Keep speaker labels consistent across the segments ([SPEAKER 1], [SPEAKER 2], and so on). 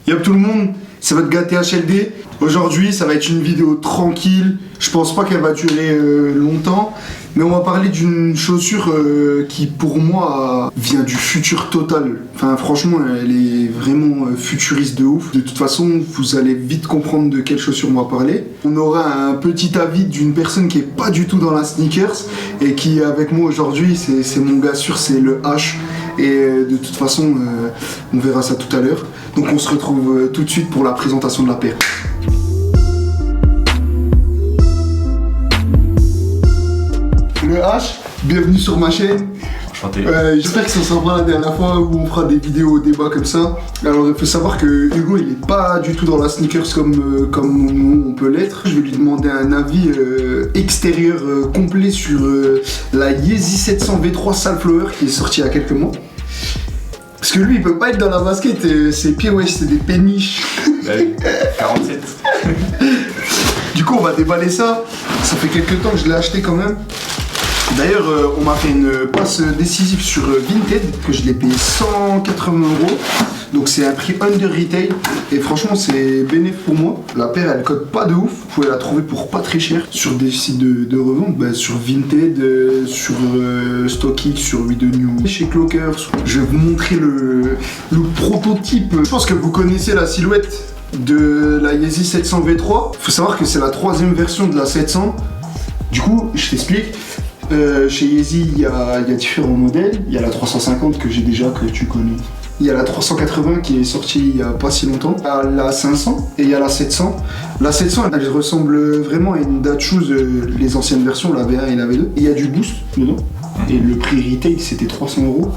[SPEAKER 1] Yo tout le monde, c'est votre gars THLD. Aujourd'hui, ça va être une vidéo tranquille. Je pense pas qu'elle va durer longtemps. Mais on va parler d'une chaussure qui, pour moi, vient du futur total. Enfin, franchement, elle est vraiment futuriste de ouf. De toute façon, vous allez vite comprendre de quelle chaussure on va parler. On aura un petit avis d'une personne qui est pas du tout dans la sneakers et qui est avec moi aujourd'hui. C'est mon gars sûr, c'est le H. Et de toute façon, on verra ça tout à l'heure. Donc on se retrouve tout de suite pour la présentation de la paire. Le H, bienvenue sur ma chaîne.
[SPEAKER 2] Enchanté.
[SPEAKER 1] J'espère que ça sera la dernière fois où on fera des vidéos au débat comme ça. Alors il faut savoir que Hugo il est pas du tout dans la sneakers comme nous on peut l'être. Je vais lui demander un avis extérieur complet sur la Yeezy 700 V3 Salflower qui est sortie il y a quelques mois. Parce que lui il peut pas être dans la basket, ses pieds ouais c'est des péniches.
[SPEAKER 2] 47.
[SPEAKER 1] Du coup on va déballer ça. Ça fait quelques temps que je l'ai acheté quand même. D'ailleurs, on m'a fait une passe décisive sur Vinted, que je l'ai payé 180 €. Donc c'est un prix under retail. Et franchement, c'est bénéfique pour moi. La paire, elle cote pas de ouf. Vous pouvez la trouver pour pas très cher sur des sites de revente. Bah, sur Vinted, sur StockX, sur We The New, chez Clockers. Je vais vous montrer le prototype. Je pense que vous connaissez la silhouette de la Yeezy 700 V3. Faut savoir que c'est la troisième version de la 700. Du coup, je t'explique. Chez Yeezy, il y a différents modèles. Il y a la 350 que j'ai déjà, que tu connais. Il y a la 380 qui est sortie il y a pas si longtemps. Il y a la 500 et il y a la 700. La 700, elle ressemble vraiment à une Datchouz, les anciennes versions, la V1 et la V2. Il y a du boost dedans. Et le prix retail, c'était 300 €.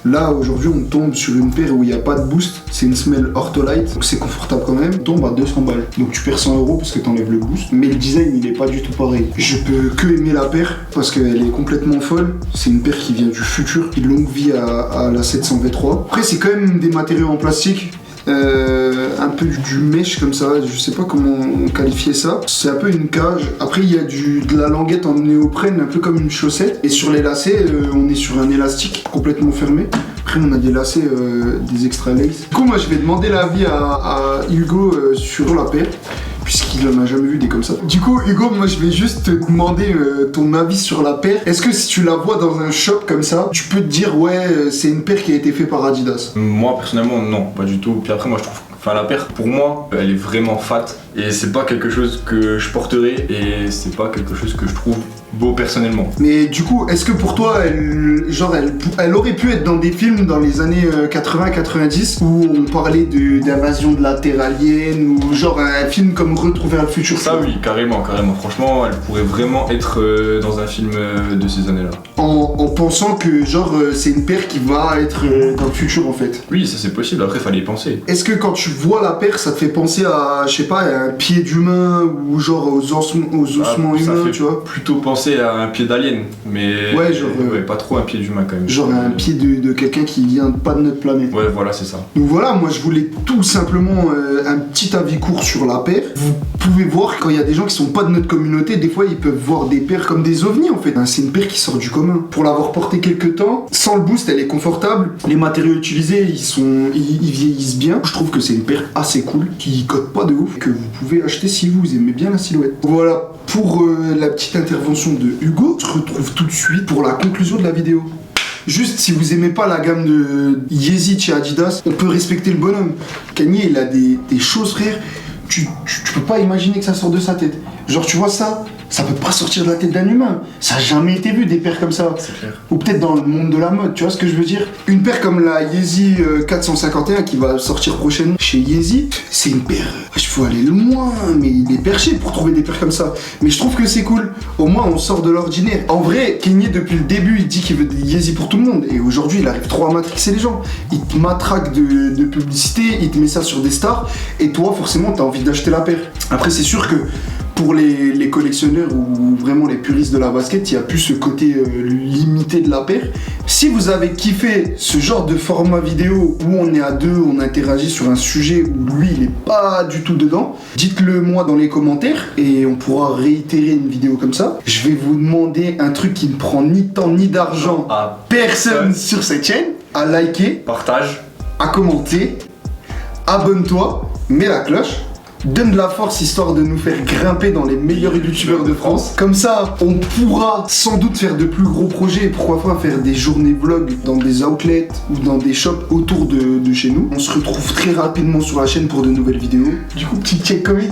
[SPEAKER 1] Là, aujourd'hui, on tombe sur une paire où il n'y a pas de boost. C'est une semelle Ortholite, donc c'est confortable quand même. On tombe à 200 balles. Donc tu perds 100 € parce que tu enlèves le boost. Mais le design, il est pas du tout pareil. Je peux que aimer la paire parce qu'elle est complètement folle. C'est une paire qui vient du futur. Une longue vie à la 700 V3. Après, c'est quand même des matériaux en plastique. Un peu du mesh comme ça, je sais pas comment on qualifier ça. C'est un peu une cage. Après il y a de la languette en néoprène, un peu comme une chaussette. Et sur les lacets, on est sur un élastique complètement fermé. Après on a des lacets, des extra lace. Du coup moi je vais demander l'avis à Hugo sur la paire, puisqu'il en a jamais vu des comme ça. Du coup Hugo, moi je vais juste te demander ton avis sur la paire. Est-ce que si tu la vois dans un shop comme ça, tu peux te dire ouais c'est une paire qui a été faite par Adidas?
[SPEAKER 2] Moi personnellement non, pas du tout. Puis après moi je trouve, la paire pour moi elle est vraiment fat et c'est pas quelque chose que je porterai et c'est pas quelque chose que je trouve beau personnellement.
[SPEAKER 1] Mais du coup, est-ce que pour toi, elle aurait pu être dans des films dans les années 80-90 où on parlait d'invasion de la Terre alien ou genre un film comme Retrouver le futur?
[SPEAKER 2] Ça oui, carrément. Franchement, elle pourrait vraiment être dans un film de ces années-là.
[SPEAKER 1] En pensant que genre c'est une paire qui va être dans le futur en fait.
[SPEAKER 2] Oui, ça c'est possible, après fallait y penser.
[SPEAKER 1] Est-ce que quand tu vois la paire, ça te fait penser à, je sais pas, à un pied d'humain ou genre aux ossements humains, tu vois?
[SPEAKER 2] Plutôt penser à un pied d'alien, mais
[SPEAKER 1] ouais, genre,
[SPEAKER 2] pas trop un pied d'humain quand même.
[SPEAKER 1] Genre un pied de quelqu'un qui vient pas de notre planète.
[SPEAKER 2] Ouais, voilà, c'est ça.
[SPEAKER 1] Donc voilà, moi je voulais tout simplement un petit avis court sur la paire. Vous pouvez voir quand il y a des gens qui sont pas de notre communauté, des fois ils peuvent voir des paires comme des ovnis en fait. C'est une paire qui sort du commun. Pour l'avoir portée quelques temps, sans le boost, elle est confortable. Les matériaux utilisés, ils vieillissent bien. Je trouve que c'est une paire assez cool, qui cote pas de ouf, que vous pouvez acheter si vous aimez bien la silhouette. Voilà pour la petite intervention de Hugo. On se retrouve tout de suite pour la conclusion de la vidéo. Juste, si vous aimez pas la gamme de Yeezy chez Adidas, on peut respecter le bonhomme. Kanye, il a des choses, frère. Tu peux pas imaginer que ça sort de sa tête. Genre, tu vois ça peut pas sortir de la tête d'un humain. Ça a jamais été vu des paires comme ça.
[SPEAKER 2] C'est clair.
[SPEAKER 1] Ou peut-être dans le monde de la mode, tu vois ce que je veux dire? Une paire comme la Yeezy 451 qui va sortir prochainement chez Yeezy, c'est une paire. Il faut aller loin, mais il est perché pour trouver des paires comme ça. Mais je trouve que c'est cool. Au moins, on sort de l'ordinaire. En vrai, Kanye, depuis le début, il dit qu'il veut des Yeezy pour tout le monde. Et aujourd'hui, il arrive trop à matrixer les gens. Il te matraque de publicité, il te met ça sur des stars. Et toi, forcément, t'as envie d'acheter la paire. Après, c'est sûr que pour les collectionneurs ou vraiment les puristes de la basket, il y a plus ce côté limité de la paire. Si vous avez kiffé ce genre de format vidéo où on est à deux, on interagit sur un sujet où lui il est pas du tout dedans, dites-le moi dans les commentaires et on pourra réitérer une vidéo comme ça. Je vais vous demander un truc qui ne prend ni temps ni d'argent à personne sur cette chaîne, à liker,
[SPEAKER 2] Partage,
[SPEAKER 1] à commenter, abonne-toi, mets la cloche. Donne de la force histoire de nous faire grimper dans les meilleurs youtubeurs de France. Comme ça, on pourra sans doute faire de plus gros projets et pourquoi pas faire des journées vlog dans des outlets ou dans des shops autour de chez nous. On se retrouve très rapidement sur la chaîne pour de nouvelles vidéos. Du coup, petit check Covid.